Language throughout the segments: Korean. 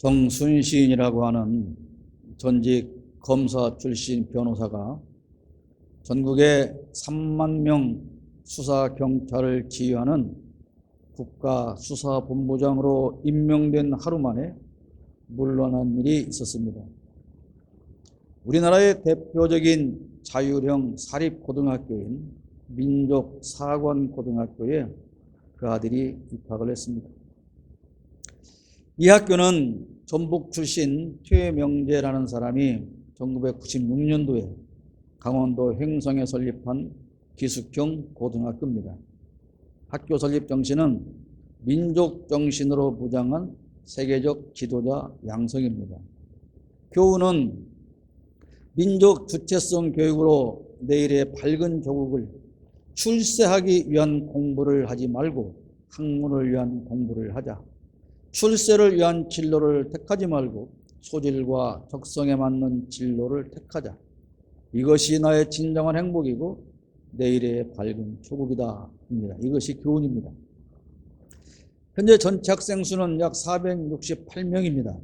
정순신이라고 하는 전직 검사 출신 변호사가 전국에 3만 명 수사 경찰을 지휘하는 국가수사본부장으로 임명된 하루 만에 물러난 일이 있었습니다. 우리나라의 대표적인 자율형 사립고등학교인 민족사관고등학교에 그 아들이 입학을 했습니다. 이 학교는 전북 출신 최명재라는 사람이 1996년도에 강원도 횡성에 설립한 기숙형 고등학교입니다. 학교 설립 정신은 민족 정신으로 무장한 세계적 지도자 양성입니다. 교훈은 민족 주체성 교육으로 내일의 밝은 조국을 출세하기 위한 공부를 하지 말고 학문을 위한 공부를 하자. 출세를 위한 진로를 택하지 말고 소질과 적성에 맞는 진로를 택하자. 이것이 나의 진정한 행복이고 내일의 밝은 조국이다. 이것이 교훈입니다. 현재 전체 학생 수는 약 468명입니다.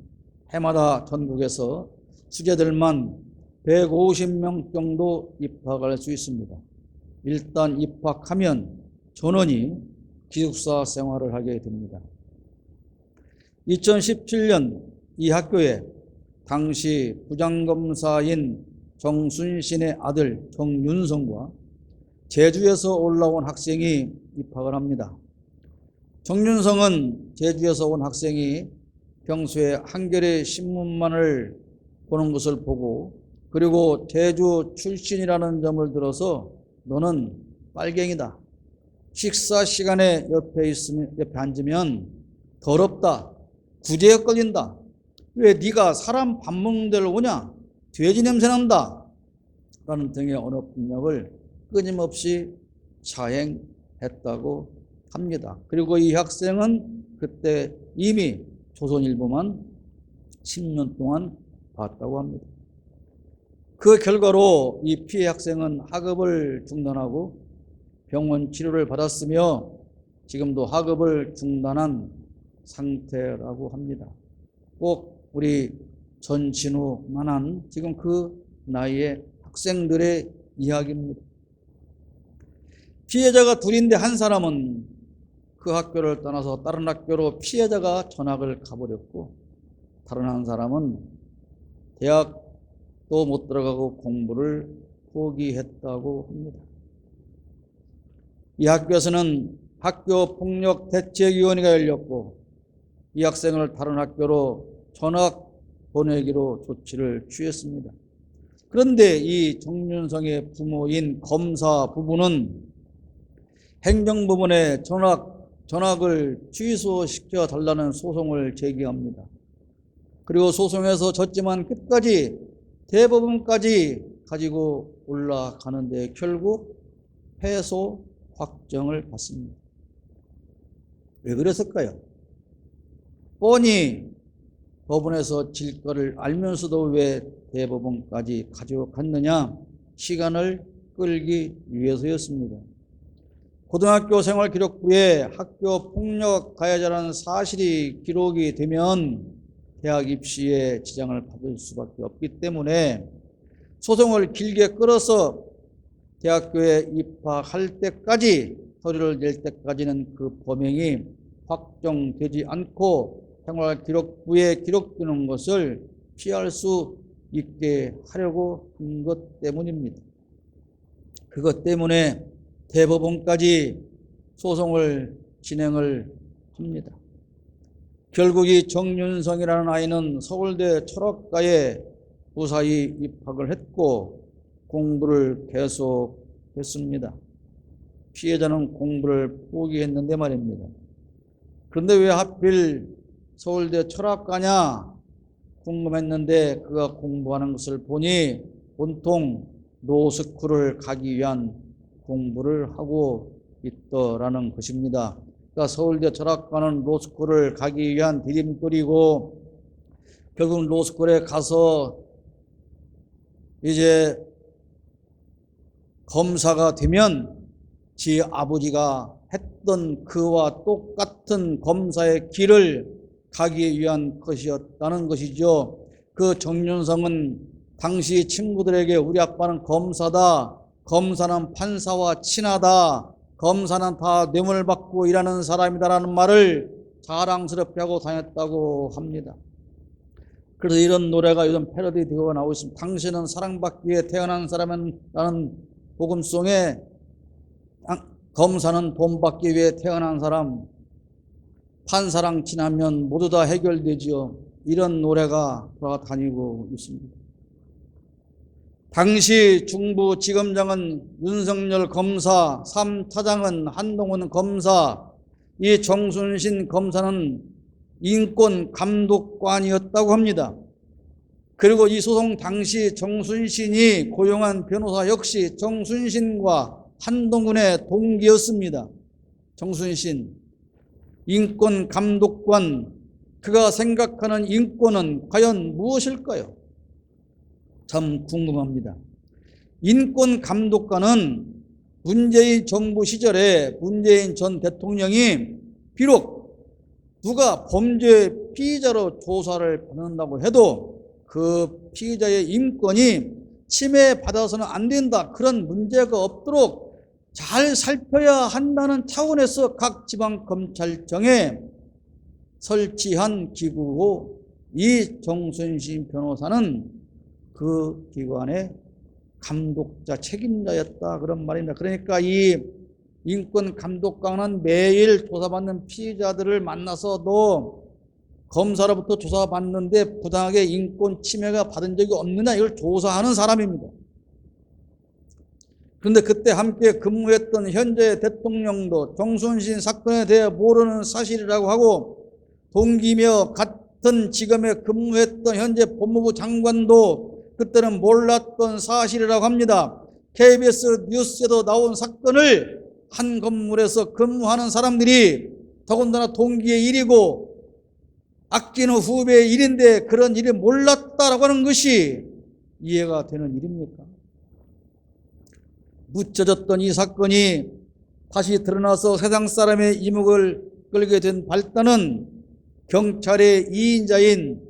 해마다 전국에서 수재들만 150명 정도 입학할 수 있습니다. 일단 입학하면 전원이 기숙사 생활을 하게 됩니다. 2017년 이 학교에 당시 부장검사인 정순신의 아들 정윤성과 제주에서 올라온 학생이 입학을 합니다. 정윤성은 제주에서 온 학생이 평소에 한겨레 신문만을 보는 것을 보고 그리고 제주 출신이라는 점을 들어서 너는 빨갱이다. 식사 시간에 옆에 앉으면 더럽다. 구제에 걸린다. 왜 네가 사람 밥 먹는 데를 오냐? 돼지 냄새 난다. 라는 등의 언어 폭력을 끊임없이 자행했다고 합니다. 그리고 이 학생은 그때 이미 조선일보만 10년 동안 봤다고 합니다. 그 결과로 이 피해 학생은 학업을 중단하고 병원 치료를 받았으며 지금도 학업을 중단한 상태라고 합니다. 꼭 우리 전진우만한 지금 그 나이의 학생들의 이야기입니다. 피해자가 둘인데 한 사람은 그 학교를 떠나서 다른 학교로 피해자가 전학을 가버렸고 다른 한 사람은 대학도 못 들어가고 공부를 포기했다고 합니다. 이 학교에서는 학교폭력대책위원회가 열렸고 이 학생을 다른 학교로 전학 보내기로 조치를 취했습니다. 그런데 이 정윤성의 부모인 검사 부부는 행정부문에 전학을 취소시켜 달라는 소송을 제기합니다. 그리고 소송에서 졌지만 끝까지 대법원까지 가지고 올라가는데 결국 패소 확정을 받습니다. 왜 그랬을까요? 뻔히 법원에서 질 거를 알면서도 왜 대법원까지 가져갔느냐? 시간을 끌기 위해서였습니다. 고등학교 생활기록부에 학교 폭력 가해자라는 사실이 기록이 되면 대학 입시에 지장을 받을 수밖에 없기 때문에 소송을 길게 끌어서 대학교에 입학할 때까지 서류를 낼 때까지는 그 범행이 확정되지 않고 생활기록부에 기록되는 것을 피할 수 있게 하려고 한 것 때문입니다. 그것 때문에 대법원까지 소송을 진행을 합니다. 결국 이 정윤성이라는 아이는 서울대 철학과에 무사히 입학을 했고 공부를 계속했습니다. 피해자는 공부를 포기했는데 말입니다. 그런데 왜 하필 서울대 철학과냐 궁금했는데 그가 공부하는 것을 보니 온통 로스쿨을 가기 위한 공부를 하고 있더라는 것입니다. 그러니까 서울대 철학과는 로스쿨을 가기 위한 디딤돌이고 결국 로스쿨에 가서 이제 검사가 되면 지 아버지가 했던 그와 똑같은 검사의 길을 가기 위한 것이었다는 것이죠. 그 정윤성은 당시 친구들에게 우리 아빠는 검사다, 검사는 판사와 친하다, 검사는 다 뇌물 받고 일하는 사람이다라는 말을 자랑스럽게 하고 다녔다고 합니다. 그래서 이런 노래가 요즘 패러디 되어 나오고 있습니다. 당신은 사랑받기 위해 태어난 사람이라는 복음송에 검사는 돈 받기 위해 태어난 사람, 판사랑 친하면 모두 다 해결되지요. 이런 노래가 돌아다니고 있습니다. 당시 중부지검장은 윤석열 검사, 3차장은 한동훈 검사, 이 정순신 검사는 인권감독관이었다고 합니다. 그리고 이 소송 당시 정순신이 고용한 변호사 역시 정순신과 한동훈의 동기였습니다. 정순신, 인권감독관, 그가 생각하는 인권은 과연 무엇일까요? 참 궁금합니다. 인권감독관은 문재인 정부 시절에 문재인 전 대통령이 비록 누가 범죄 피의자로 조사를 받는다고 해도 그 피의자의 인권이 침해받아서는 안 된다, 그런 문제가 없도록 잘 살펴야 한다는 차원에서 각 지방검찰청에 설치한 기구고, 이 정순신 변호사는 그 기관의 감독자, 책임자였다, 그런 말입니다. 그러니까 이 인권감독관은 매일 조사받는 피의자들을 만나서도 검사로부터 조사받는데 부당하게 인권 침해가 받은 적이 없느냐, 이걸 조사하는 사람입니다. 그런데 그때 함께 근무했던 현재 대통령도 정순신 사건에 대해 모르는 사실이라고 하고, 동기며 같은 지검에 근무했던 현재 법무부 장관도 그때는 몰랐던 사실이라고 합니다. KBS 뉴스에도 나온 사건을 한 건물에서 근무하는 사람들이, 더군다나 동기의 일이고 아끼는 후배의 일인데 그런 일이 몰랐다라고 하는 것이 이해가 되는 일입니까? 묻혀졌던 이 사건이 다시 드러나서 세상 사람의 이목을 끌게 된 발단은 경찰의 2인자인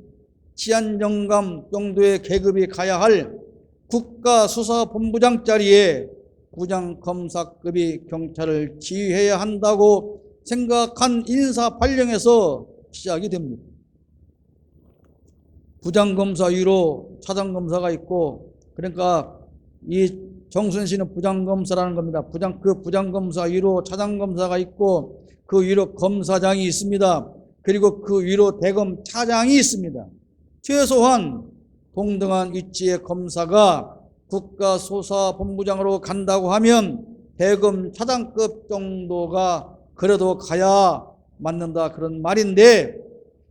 치안정감 정도의 계급이 가야 할 국가수사본부장 자리에 부장검사급이 경찰을 지휘해야 한다고 생각한 인사 발령에서 시작이 됩니다. 부장검사 위로 차장검사가 있고, 그러니까 이 정순신은 부장검사라는 겁니다. 그 부장검사 위로 차장검사가 있고, 그 위로 검사장이 있습니다. 그리고 그 위로 대검 차장이 있습니다. 최소한 동등한 위치의 검사가 국가수사본부장으로 간다고 하면 대검 차장급 정도가 그래도 가야 맞는다, 그런 말인데,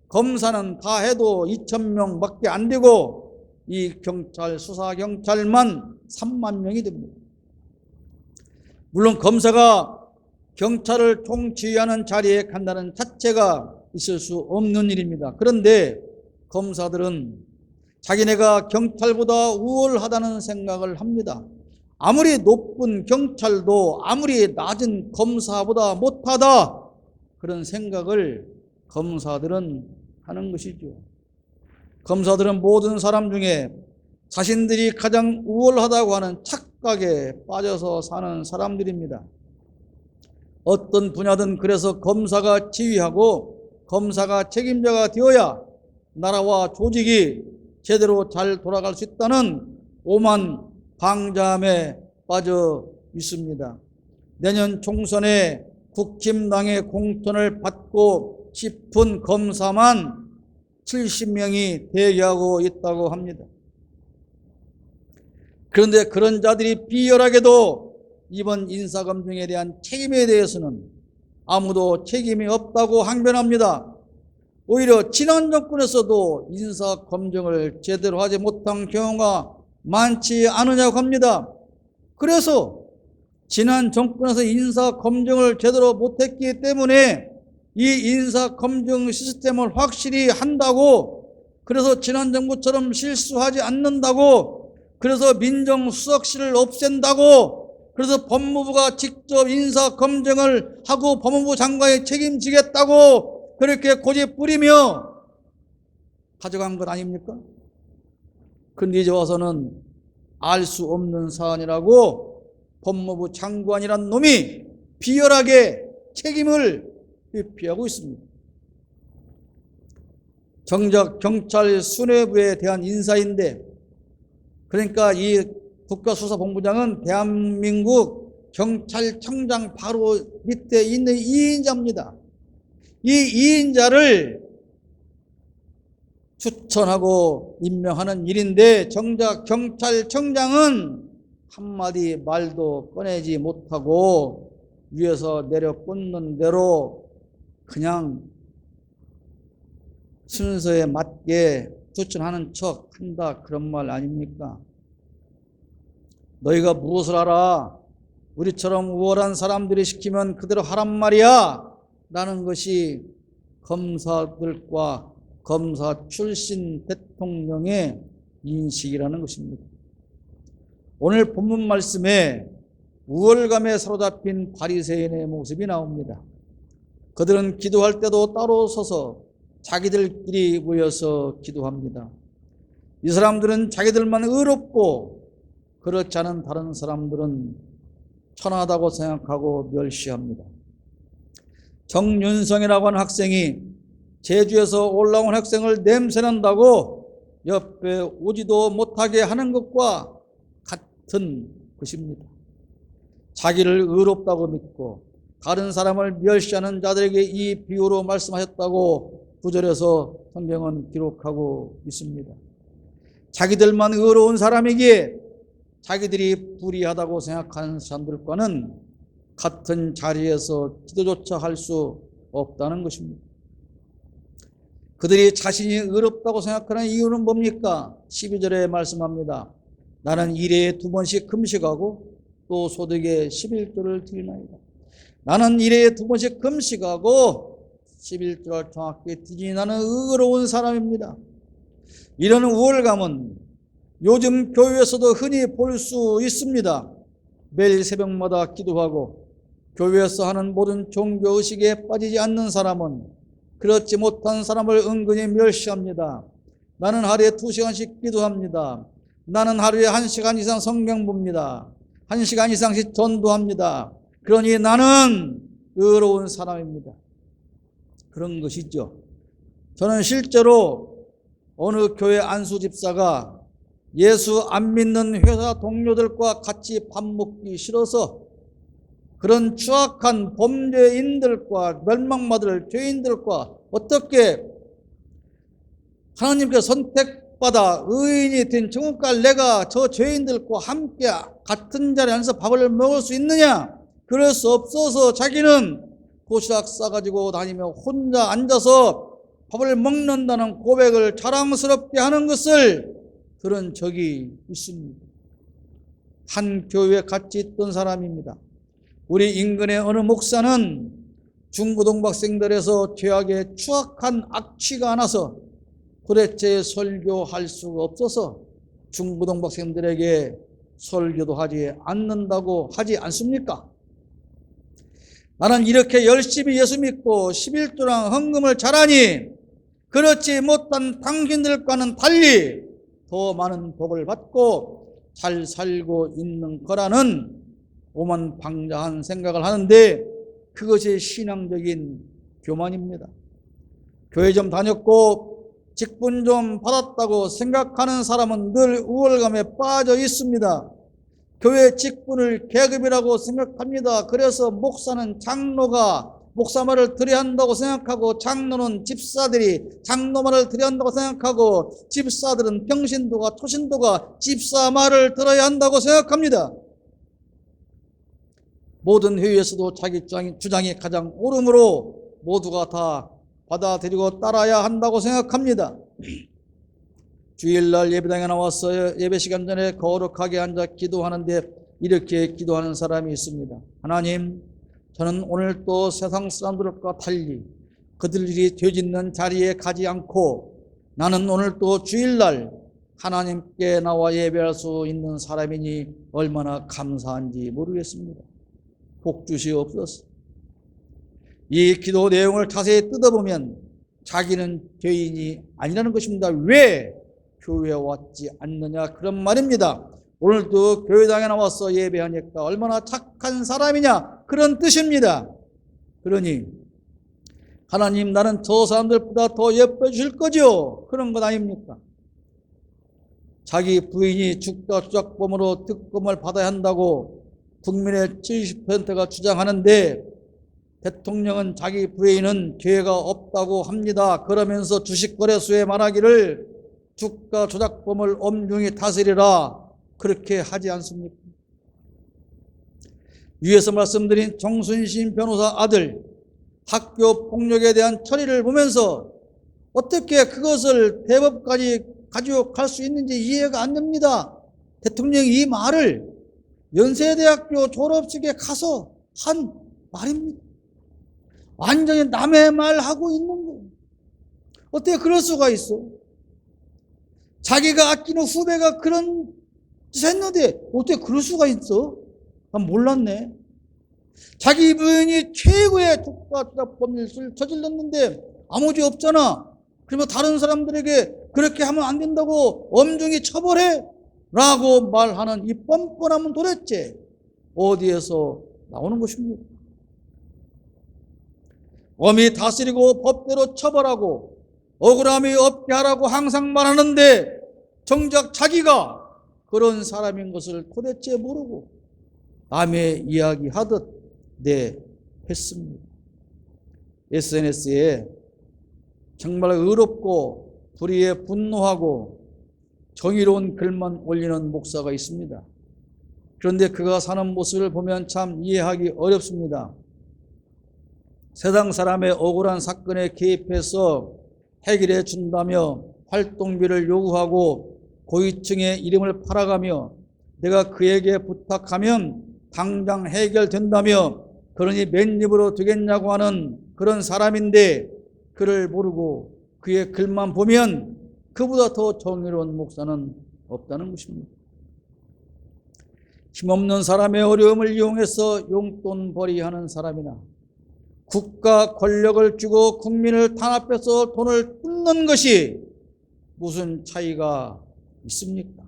검사는 다 해도 2,000명밖에 안 되고 이 경찰, 수사경찰만 3만 명이 됩니다. 물론 검사가 경찰을 총지휘하는 자리에 간다는 자체가 있을 수 없는 일입니다. 그런데 검사들은 자기네가 경찰보다 우월하다는 생각을 합니다. 아무리 높은 경찰도 아무리 낮은 검사보다 못하다, 그런 생각을 검사들은 하는 것이죠. 검사들은 모든 사람 중에 자신들이 가장 우월하다고 하는 착각에 빠져서 사는 사람들입니다. 어떤 분야든 그래서 검사가 지휘하고 검사가 책임자가 되어야 나라와 조직이 제대로 잘 돌아갈 수 있다는 오만 방자함에 빠져 있습니다. 내년 총선에 국힘당의 공천을 받고 싶은 검사만 70명이 대기하고 있다고 합니다. 그런데 그런 자들이 비열하게도 이번 인사검증에 대한 책임에 대해서는 아무도 책임이 없다고 항변합니다. 오히려 지난 정권에서도 인사검증을 제대로 하지 못한 경우가 많지 않으냐고 합니다. 그래서 지난 정권에서 인사검증을 제대로 못했기 때문에 이 인사검증 시스템을 확실히 한다고, 그래서 지난 정부처럼 실수하지 않는다고, 그래서 민정수석실을 없앤다고, 그래서 법무부가 직접 인사검증을 하고 법무부 장관이 책임지겠다고 그렇게 고집 부리며 가져간 것 아닙니까? 근데 이제 와서는 알 수 없는 사안이라고 법무부 장관이란 놈이 비열하게 책임을 회피하고 있습니다. 정작 경찰 수뇌부에 대한 인사인데, 그러니까 이 국가수사본부장은 대한민국 경찰청장 바로 밑에 있는 2인자입니다. 이 2인자를 추천하고 임명하는 일인데, 정작 경찰청장은 한마디 말도 꺼내지 못하고 위에서 내려 꽂는 대로 그냥 순서에 맞게 추천하는 척 한다, 그런 말 아닙니까? 너희가 무엇을 알아? 우리처럼 우월한 사람들이 시키면 그대로 하란 말이야 라는 것이 검사들과 검사 출신 대통령의 인식이라는 것입니다. 오늘 본문 말씀에 우월감에 사로잡힌 바리새인의 모습이 나옵니다. 그들은 기도할 때도 따로 서서 자기들끼리 모여서 기도합니다. 이 사람들은 자기들만 의롭고 그렇지 않은 다른 사람들은 천하다고 생각하고 멸시합니다. 정윤성이라고 하는 학생이 제주에서 올라온 학생을 냄새난다고 옆에 오지도 못하게 하는 것과 같은 것입니다. 자기를 의롭다고 믿고 다른 사람을 멸시하는 자들에게 이 비유로 말씀하셨다고 구절에서 성경은 기록하고 있습니다. 자기들만 의로운 사람이기에 자기들이 불의하다고 생각하는 사람들과는 같은 자리에서 기도조차 할 수 없다는 것입니다. 그들이 자신이 의롭다고 생각하는 이유는 뭡니까? 12절에 말씀합니다. 나는 일회에 2번씩 금식하고 또 소득의 11조를 드리나이다. 나는 일회에 2번씩 금식하고 11조를 정확히 드리니 나는 의로운 사람입니다. 이런 우월감은 요즘 교회에서도 흔히 볼 수 있습니다. 매일 새벽마다 기도하고 교회에서 하는 모든 종교의식에 빠지지 않는 사람은 그렇지 못한 사람을 은근히 멸시합니다. 나는 하루에 2시간씩 기도합니다. 나는 하루에 1시간 이상 성경 봅니다. 1시간 이상씩 전도합니다. 그러니 나는 의로운 사람입니다. 그런 것이죠. 저는 실제로 어느 교회 안수 집사가 예수 안 믿는 회사 동료들과 같이 밥 먹기 싫어서 그런 추악한 범죄인들과 멸망받을 죄인들과 어떻게 하나님께 선택받아 의인이 된 천국 갈 내가 저 죄인들과 함께 같은 자리에 앉아서 밥을 먹을 수 있느냐? 그럴 수 없어서 자기는 도시락 싸가지고 다니며 혼자 앉아서 밥을 먹는다는 고백을 자랑스럽게 하는 것을 들은 적이 있습니다. 한 교회에 같이 있던 사람입니다. 우리 인근의 어느 목사는 중고등학생들에서 죄악에 추악한 악취가 나서 도대체 설교할 수가 없어서 중고등학생들에게 설교도 하지 않는다고 하지 않습니까? 나는 이렇게 열심히 예수 믿고 11조랑 헌금을 잘하니 그렇지 못한 당신들과는 달리 더 많은 복을 받고 잘 살고 있는 거라는 오만방자한 생각을 하는데 그것이 신앙적인 교만입니다. 교회 좀 다녔고 직분 좀 받았다고 생각하는 사람은 늘 우월감에 빠져 있습니다. 교회 직분을 계급이라고 생각합니다. 그래서 목사는 장로가 목사 말을 들어야 한다고 생각하고 장로는 집사들이 장로 말을 들어야 한다고 생각하고 집사들은 평신도가 토신도가 집사 말을 들어야 한다고 생각합니다. 모든 회의에서도 자기 주장이 가장 옳음으로 모두가 다 받아들이고 따라야 한다고 생각합니다. 주일날 예배당에 나와서 예배 시간 전에 거룩하게 앉아 기도하는데 이렇게 기도하는 사람이 있습니다. 하나님, 저는 오늘 또 세상 사람들과 달리 그들이 죄짓는 자리에 가지 않고 나는 오늘 또 주일날 하나님께 나와 예배할 수 있는 사람이니 얼마나 감사한지 모르겠습니다. 복 주시옵소서. 이 기도 내용을 자세히 뜯어보면 자기는 죄인이 아니라는 것입니다. 왜 교회에 왔지 않느냐, 그런 말입니다. 오늘도 교회당에 나와서 예배하니까 얼마나 착한 사람이냐, 그런 뜻입니다. 그러니 하나님, 나는 저 사람들보다 더 예뻐해 주실 거죠? 그런 것 아닙니까? 자기 부인이 주가 조작범으로 특검을 받아야 한다고 국민의 70%가 주장하는데 대통령은 자기 부인은 죄가 없다고 합니다. 그러면서 주식거래소에 말하기를 주가 조작범을 엄중히 다스리라, 그렇게 하지 않습니까? 위에서 말씀드린 정순신 변호사 아들 학교 폭력에 대한 처리를 보면서 어떻게 그것을 대법까지 가지고 갈 수 있는지 이해가 안 됩니다. 대통령이 이 말을 연세대학교 졸업식에 가서 한 말입니다. 완전히 남의 말하고 있는 거예요. 어떻게 그럴 수가 있어? 자기가 아끼는 후배가 그런 짓을 했는데 어떻게 그럴 수가 있어? 난 몰랐네. 자기 부인이 최고의 주가조작범을 저질렀는데 아무 죄 없잖아. 그러면 다른 사람들에게 그렇게 하면 안 된다고 엄중히 처벌해 라고 말하는 이 뻔뻔함은 도대체 어디에서 나오는 것입니까? 엄히 다스리고 법대로 처벌하고 억울함이 없게 하라고 항상 말하는데 정작 자기가 그런 사람인 것을 도대체 모르고 남의 이야기하듯 했습니다. SNS에 정말 의롭고 불의에 분노하고 정의로운 글만 올리는 목사가 있습니다. 그런데 그가 사는 모습을 보면 참 이해하기 어렵습니다. 세상 사람의 억울한 사건에 개입해서 해결해 준다며 활동비를 요구하고 고위층의 이름을 팔아가며 내가 그에게 부탁하면 당장 해결된다며 그러니 맨입으로 되겠냐고 하는 그런 사람인데 그를 모르고 그의 글만 보면 그보다 더 정의로운 목사는 없다는 것입니다. 힘없는 사람의 어려움을 이용해서 용돈벌이하는 사람이나 국가 권력을 주고 국민을 탄압해서 돈을 뜯는 것이 무슨 차이가 있습니까?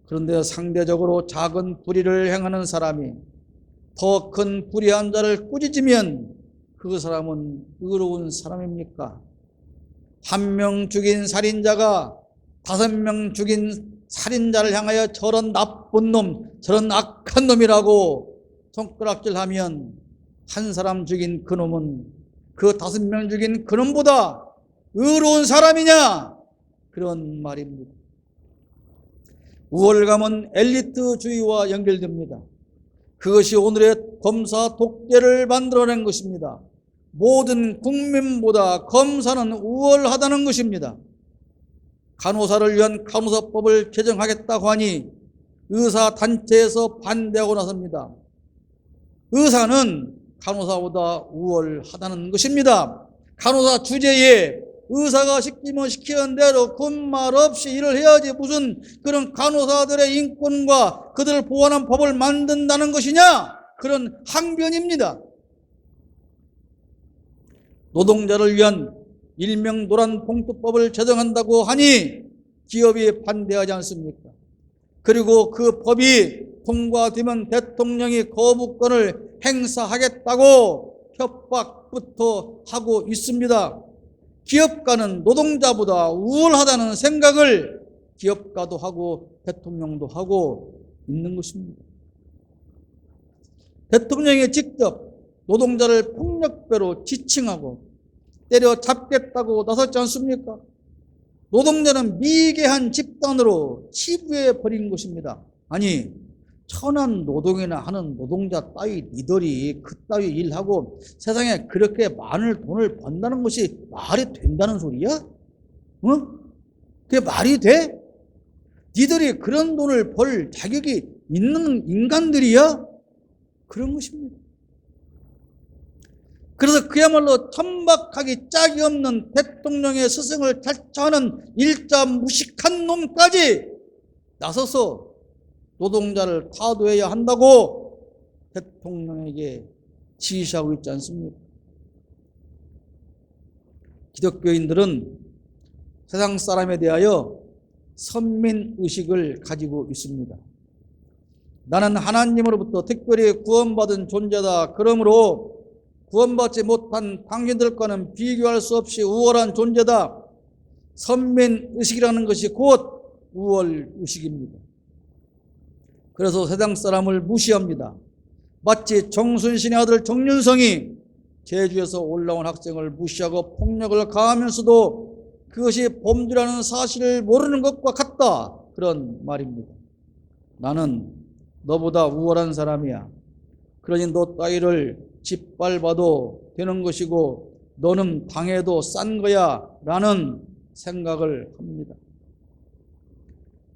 그런데 상대적으로 작은 불의를 행하는 사람이 더 큰 불의한 자를 꾸짖으면 그 사람은 의로운 사람입니까? 1명 죽인 살인자가 5명 죽인 살인자를 향하여 저런 나쁜 놈, 저런 악한 놈이라고 손가락질하면 한 사람 죽인 그 놈은 그 5명 죽인 그 놈보다 의로운 사람이냐? 그런 말입니다. 우월감은 엘리트주의와 연결됩니다. 그것이 오늘의 검사 독재를 만들어낸 것입니다. 모든 국민보다 검사는 우월하다는 것입니다. 간호사를 위한 간호사법을 제정하겠다고 하니 의사단체에서 반대하고 나섭니다. 의사는 간호사보다 우월하다는 것입니다. 간호사 주제에 의사가 시키면 시키는 대로 군말 없이 일을 해야지 무슨 그런 간호사들의 인권과 그들을 보호하는 법을 만든다는 것이냐? 그런 항변입니다. 노동자를 위한 일명 노란봉투법을 제정한다고 하니 기업이 반대하지 않습니까? 그리고 그 법이 통과되면 대통령이 거부권을 행사하겠다고 협박부터 하고 있습니다. 기업가는 노동자보다 우월하다는 생각을 기업가도 하고 대통령도 하고 있는 것입니다. 대통령이 직접 노동자를 폭력배로 지칭하고 때려잡겠다고 나섰지 않습니까? 노동자는 미개한 집단으로 치부해 버린 것입니다. 아니, 천한 노동이나 하는 노동자 따위 니들이 그따위 일하고 세상에 그렇게 많은 돈을 번다는 것이 말이 된다는 소리야? 그게 말이 돼? 니들이 그런 돈을 벌 자격이 있는 인간들이야? 그런 것입니다. 그래서 그야말로 천박하기 짝이 없는 대통령의 스승을 탈취하는 일자 무식한 놈까지 나서서 노동자를 타도해야 한다고 대통령에게 지시하고 있지 않습니까? 기독교인들은 세상 사람에 대하여 선민의식을 가지고 있습니다. 나는 하나님으로부터 특별히 구원받은 존재다. 그러므로 구원받지 못한 당신들과는 비교할 수 없이 우월한 존재다. 선민의식이라는 것이 곧 우월의식입니다. 그래서 세상 사람을 무시합니다. 마치 정순신의 아들 정윤성이 제주에서 올라온 학생을 무시하고 폭력을 가하면서도 그것이 범죄라는 사실을 모르는 것과 같다. 그런 말입니다. 나는 너보다 우월한 사람이야. 그러니 너 따위를 짓밟아도 되는 것이고 너는 당해도 싼 거야 라는 생각을 합니다.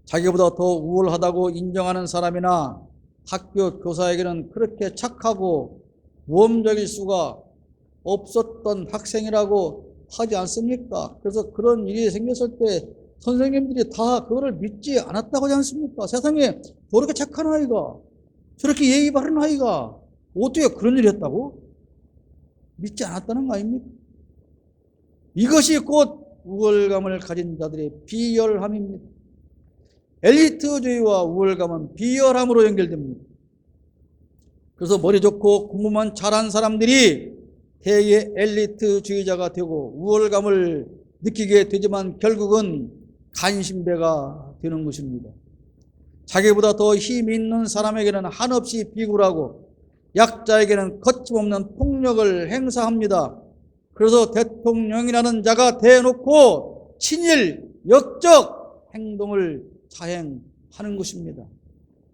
자기보다 더 우월하다고 인정하는 사람이나 학교 교사에게는 그렇게 착하고 모험적일 수가 없었던 학생이라고 하지 않습니까? 그래서 그런 일이 생겼을 때 선생님들이 다 그거를 믿지 않았다고 하지 않습니까? 세상에 저렇게 착한 아이가, 저렇게 예의 바른 아이가 어떻게 그런 일을 했다고? 믿지 않았다는 거 아닙니까? 이것이 곧 우월감을 가진 자들의 비열함입니다. 엘리트주의와 우월감은 비열함으로 연결됩니다. 그래서 머리 좋고 공부만 잘한 사람들이 대개 엘리트주의자가 되고 우월감을 느끼게 되지만 결국은 간신배가 되는 것입니다. 자기보다 더 힘 있는 사람에게는 한없이 비굴하고 약자에게는 거침없는 폭력을 행사합니다. 그래서 대통령이라는 자가 대놓고 친일, 역적 행동을 자행하는 것입니다.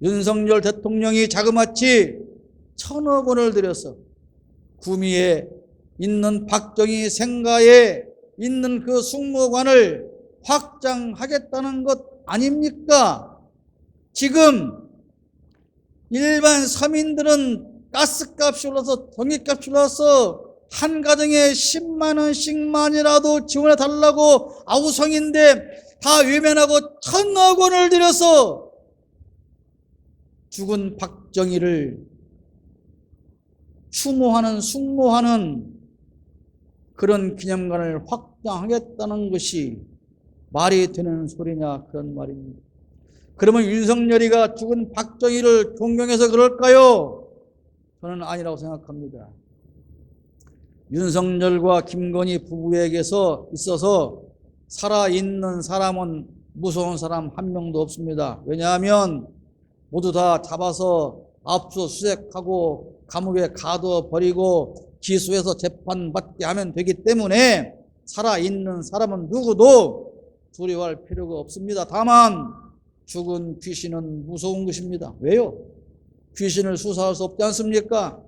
윤석열 대통령이 자그마치 1,000억 원을 들여서 구미에 있는 박정희 생가에 있는 그 숭례관을 확장하겠다는 것 아닙니까? 지금 일반 서민들은 가스값이 올라서 전기값이 올라서 한 가정에 10만 원씩만이라도 지원해 달라고 아우성인데 다 외면하고 1,000억 원을 들여서 죽은 박정희를 추모하는 숭모하는 그런 기념관을 확장하겠다는 것이 말이 되는 소리냐 그런 말입니다. 그러면 윤석열이가 죽은 박정희를 존경해서 그럴까요? 저는 아니라고 생각합니다. 윤석열과 김건희 부부에게서 있어서 살아있는 사람은 무서운 사람 한 명도 없습니다. 왜냐하면 모두 다 잡아서 압수수색하고 감옥에 가둬버리고 기소해서 재판받게 하면 되기 때문에 살아있는 사람은 누구도 두려워할 필요가 없습니다. 다만 죽은 귀신은 무서운 것입니다. 왜요? 귀신을 수사할 수 없지 않습니까?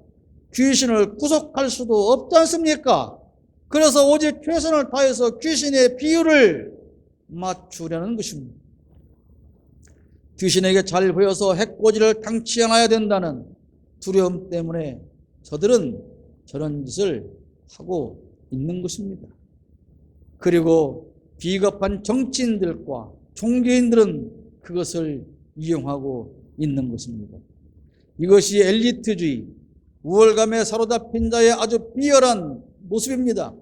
귀신을 구속할 수도 없지 않습니까? 그래서 오직 최선을 다해서 귀신의 비율을 맞추려는 것입니다. 귀신에게 잘 보여서 해코지를 당치 않아야 된다는 두려움 때문에 저들은 저런 짓을 하고 있는 것입니다. 그리고 비겁한 정치인들과 종교인들은 그것을 이용하고 있는 것입니다. 이것이 엘리트주의, 우월감에 사로잡힌 자의 아주 비열한 모습입니다.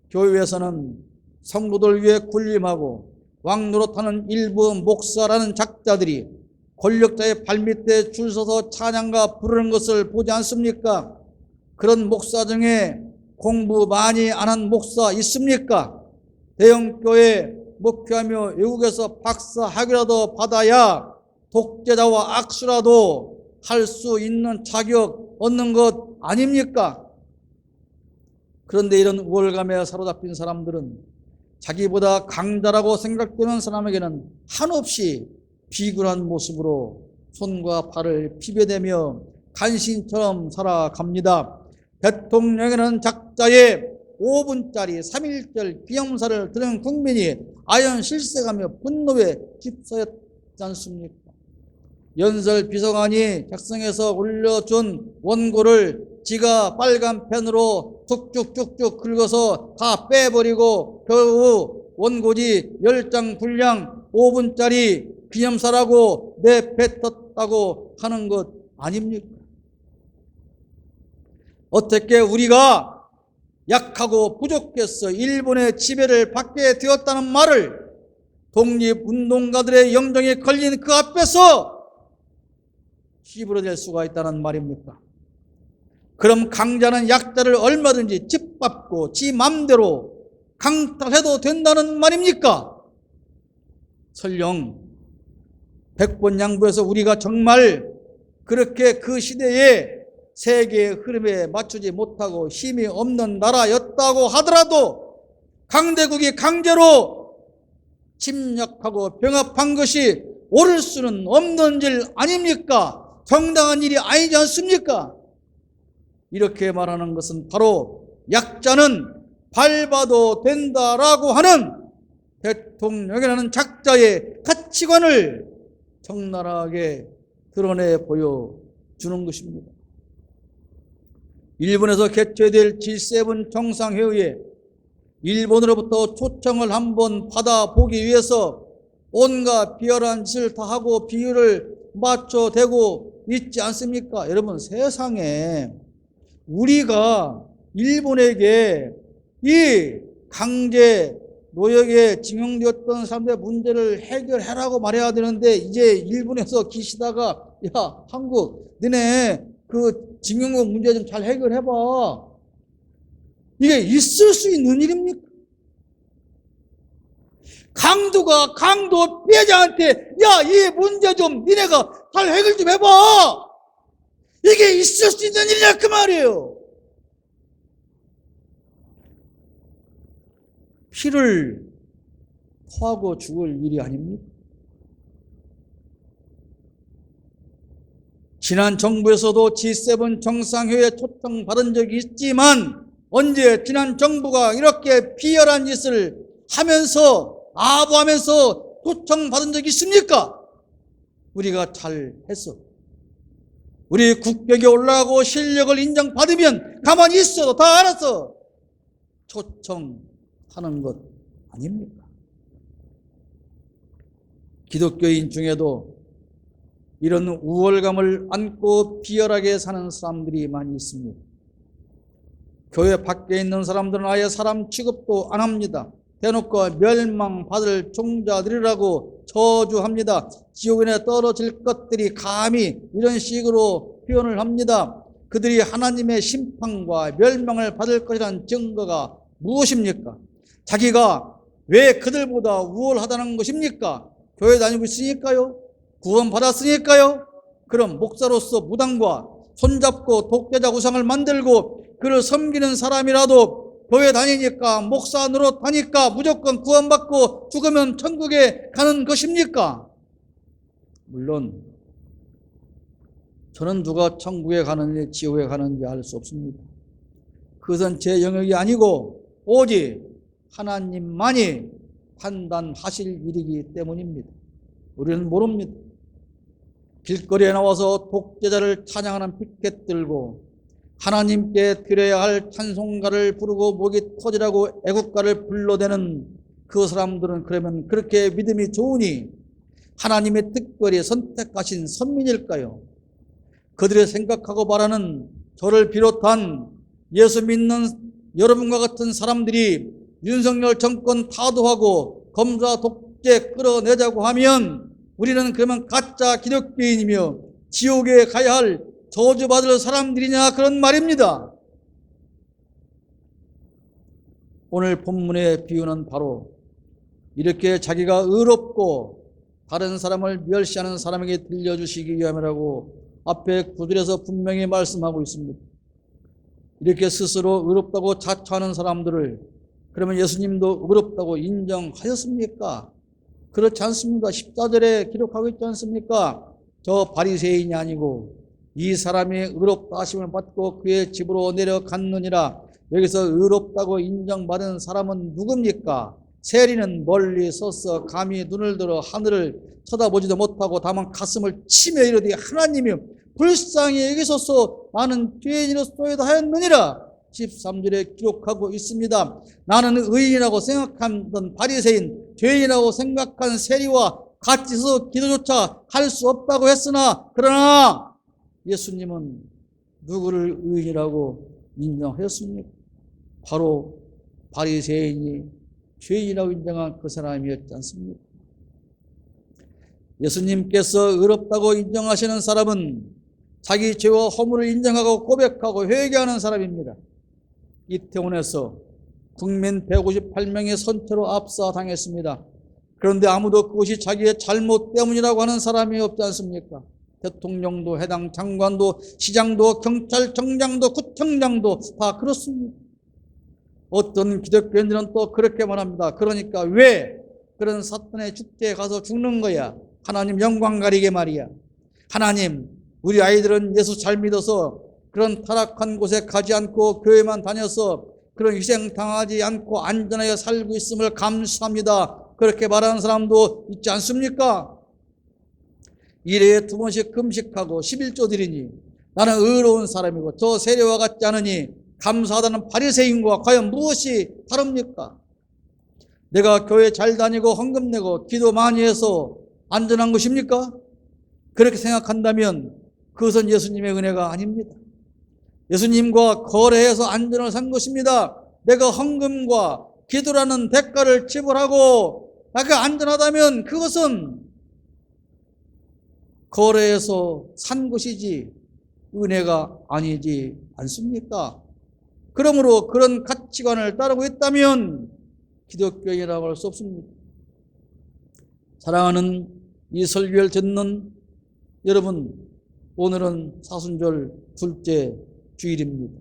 교회에서는 성도들 위해 군림하고 왕노릇하는 일부 목사라는 작자들이 권력자의 발밑에 줄 서서 찬양가 부르는 것을 보지 않습니까? 그런 목사 중에 공부 많이 안 한 목사 있습니까? 대형교회 목회하며 외국에서 박사 학위라도 받아야 독재자와 악수라도 할 수 있는 자격 얻는 것 아닙니까? 그런데 이런 우월감에 사로잡힌 사람들은 자기보다 강자라고 생각되는 사람에게는 한없이 비굴한 모습으로 손과 발을 피벼대며 간신처럼 살아갑니다. 대통령이라는 작자의 5분짜리 3.1절 기념사를 들은 국민이 아연 실색하며 분노에 휩싸였지 않습니까? 연설 비서관이 작성해서 올려준 원고를 지가 빨간 펜으로 툭툭툭툭 긁어서 다 빼버리고 겨우 원고지 10장 분량 5분짜리 기념사라고 내뱉었다고 하는 것 아닙니까? 어떻게 우리가 약하고 부족해서 일본의 지배를 받게 되었다는 말을 독립운동가들의 영정에 걸린 그 앞에서 씹어낼 수가 있다는 말입니까? 그럼 강자는 약자를 얼마든지 짓밟고 지 맘대로 강탈해도 된다는 말입니까? 설령 백본양보에서 우리가 정말 그렇게 그 시대에 세계의 흐름에 맞추지 못하고 힘이 없는 나라였다고 하더라도 강대국이 강제로 침략하고 병합한 것이 옳을 수는 없는 일 아닙니까? 정당한 일이 아니지 않습니까? 이렇게 말하는 것은 바로 약자는 밟아도 된다라고 하는 대통령이라는 작자의 가치관을 적나라하게 드러내 보여주는 것입니다. 일본에서 개최될 G7 정상회의에 일본으로부터 초청을 한번 받아보기 위해서 온갖 비열한 짓을 다 하고 비율을 맞춰대고 있지 않습니까? 여러분, 세상에 우리가 일본에게 이 강제 노역에 징용되었던 사람들의 문제를 해결하라고 말해야 되는데, 이제 일본에서 기시다가 야, 한국 너네 그 징용국 문제 좀 잘 해결해봐. 이게 있을 수 있는 일입니까? 강도가 강도 피해자한테 야, 이 문제 좀 니네가 잘 해결 좀 해봐. 이게 있을 수 있는 일이냐 그 말이에요. 피를 토하고 죽을 일이 아닙니까? 지난 정부에서도 G7 정상회의에 초청받은 적이 있지만 언제 지난 정부가 이렇게 비열한 짓을 하면서 아부하면서 초청받은 적이 있습니까? 우리가 잘했어. 우리 국격이 올라가고 실력을 인정받으면 가만히 있어도 다 알아서 초청하는 것 아닙니까? 기독교인 중에도 이런 우월감을 안고 비열하게 사는 사람들이 많이 있습니다. 교회 밖에 있는 사람들은 아예 사람 취급도 안 합니다. 대놓고 멸망받을 종자들이라고 저주합니다. 지옥에 떨어질 것들이 감히 이런 식으로 표현을 합니다. 그들이 하나님의 심판과 멸망을 받을 것이라는 증거가 무엇입니까? 자기가 왜 그들보다 우월하다는 것입니까? 교회 다니고 있으니까요? 구원 받았으니까요? 그럼 목사로서 무당과 손잡고 독재자 우상을 만들고 그를 섬기는 사람이라도 교회 다니니까 목사 노릇하니까 무조건 구원받고 죽으면 천국에 가는 것입니까? 물론 저는 누가 천국에 가는지 지옥에 가는지 알 수 없습니다. 그것은 제 영역이 아니고 오직 하나님만이 판단하실 일이기 때문입니다. 우리는 모릅니다. 길거리에 나와서 독재자를 찬양하는 피켓 들고 하나님께 드려야 할 찬송가를 부르고 목이 터지라고 애국가를 불러대는 그 사람들은 그러면 그렇게 믿음이 좋으니 하나님의 특별히 선택하신 선민일까요? 그들의 생각하고 바라는 저를 비롯한 예수 믿는 여러분과 같은 사람들이 윤석열 정권 타도하고 검사 독재 끌어내자고 하면 우리는 그러면 가짜 기독교인이며 지옥에 가야 할 저주받을 사람들이냐 그런 말입니다. 오늘 본문의 비유는 바로 이렇게 자기가 의롭고 다른 사람을 멸시하는 사람에게 들려주시기 위함이라고 앞에 구절에서 분명히 말씀하고 있습니다. 이렇게 스스로 의롭다고 자처하는 사람들을 그러면 예수님도 의롭다고 인정하셨습니까? 그렇지 않습니다. 14절에 기록하고 있지 않습니까? 저 바리새인이 아니고 이 사람이 의롭다 하심을 받고 그의 집으로 내려갔느니라. 여기서 의롭다고 인정받은 사람은 누굽니까? 세리는 멀리 서서 감히 눈을 들어 하늘을 쳐다보지도 못하고 다만 가슴을 치며 이르되 하나님이여 불쌍히 여기소서 나는 죄인으로소이다 하였느니라. 13절에 기록하고 있습니다. 나는 의인이라고 생각하던 바리새인, 죄인이라고 생각한 세리와 같이 서서 기도조차 할 수 없다고 했으나 그러나 예수님은 누구를 의인이라고 인정하셨습니까? 바로 바리새인이 죄인이라고 인정한 그 사람이었지 않습니까? 예수님께서 의롭다고 인정하시는 사람은 자기 죄와 허물을 인정하고 고백하고 회개하는 사람입니다. 이태원에서 국민 158명의 선체로 압사당했습니다. 그런데 아무도 그것이 자기의 잘못 때문이라고 하는 사람이 없지 않습니까? 대통령도 해당 장관도 시장도 경찰청장도 구청장도 다 그렇습니다. 어떤 기독교인들은 또 그렇게 말합니다. 그러니까 왜 그런 사탄의 축제에 가서 죽는 거야? 하나님 영광 가리게 말이야. 하나님, 우리 아이들은 예수 잘 믿어서 그런 타락한 곳에 가지 않고 교회만 다녀서 그런 희생 당하지 않고 안전하게 살고 있음을 감사합니다. 그렇게 말하는 사람도 있지 않습니까? 1회에 2번씩 금식하고 11조 드리니 나는 의로운 사람이고 저 세례와 같지 않으니 감사하다는 바리새인과 과연 무엇이 다릅니까? 내가 교회 잘 다니고 헌금 내고 기도 많이 해서 안전한 것입니까? 그렇게 생각한다면 그것은 예수님의 은혜가 아닙니다. 예수님과 거래해서 안전을 산 것입니다. 내가 헌금과 기도라는 대가를 지불하고 내가 안전하다면 그것은 거래해서 산 것이지 은혜가 아니지 않습니까? 그러므로 그런 가치관을 따르고 있다면 기독교인이라고 할 수 없습니다. 사랑하는 이 설교를 듣는 여러분, 오늘은 사순절 둘째 주일입니다.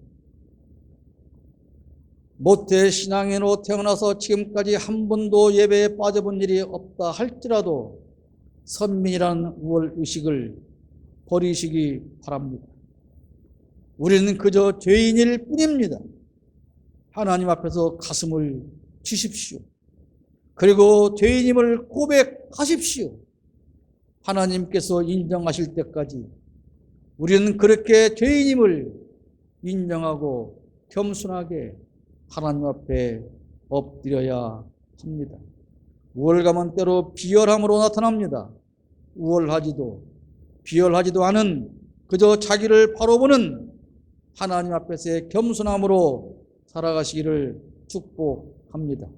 모태 신앙인으로 태어나서 지금까지 한 번도 예배에 빠져본 일이 없다 할지라도 선민이라는 우월 의식을 버리시기 바랍니다. 우리는 그저 죄인일 뿐입니다. 하나님 앞에서 가슴을 치십시오. 그리고 죄인임을 고백하십시오. 하나님께서 인정하실 때까지 우리는 그렇게 죄인임을 인정하고 겸손하게 하나님 앞에 엎드려야 합니다. 우월감은 때로 비열함으로 나타납니다. 비열하지도 않은 그저 자기를 바로 보는 하나님 앞에서의 겸손함으로 살아가시기를 축복합니다.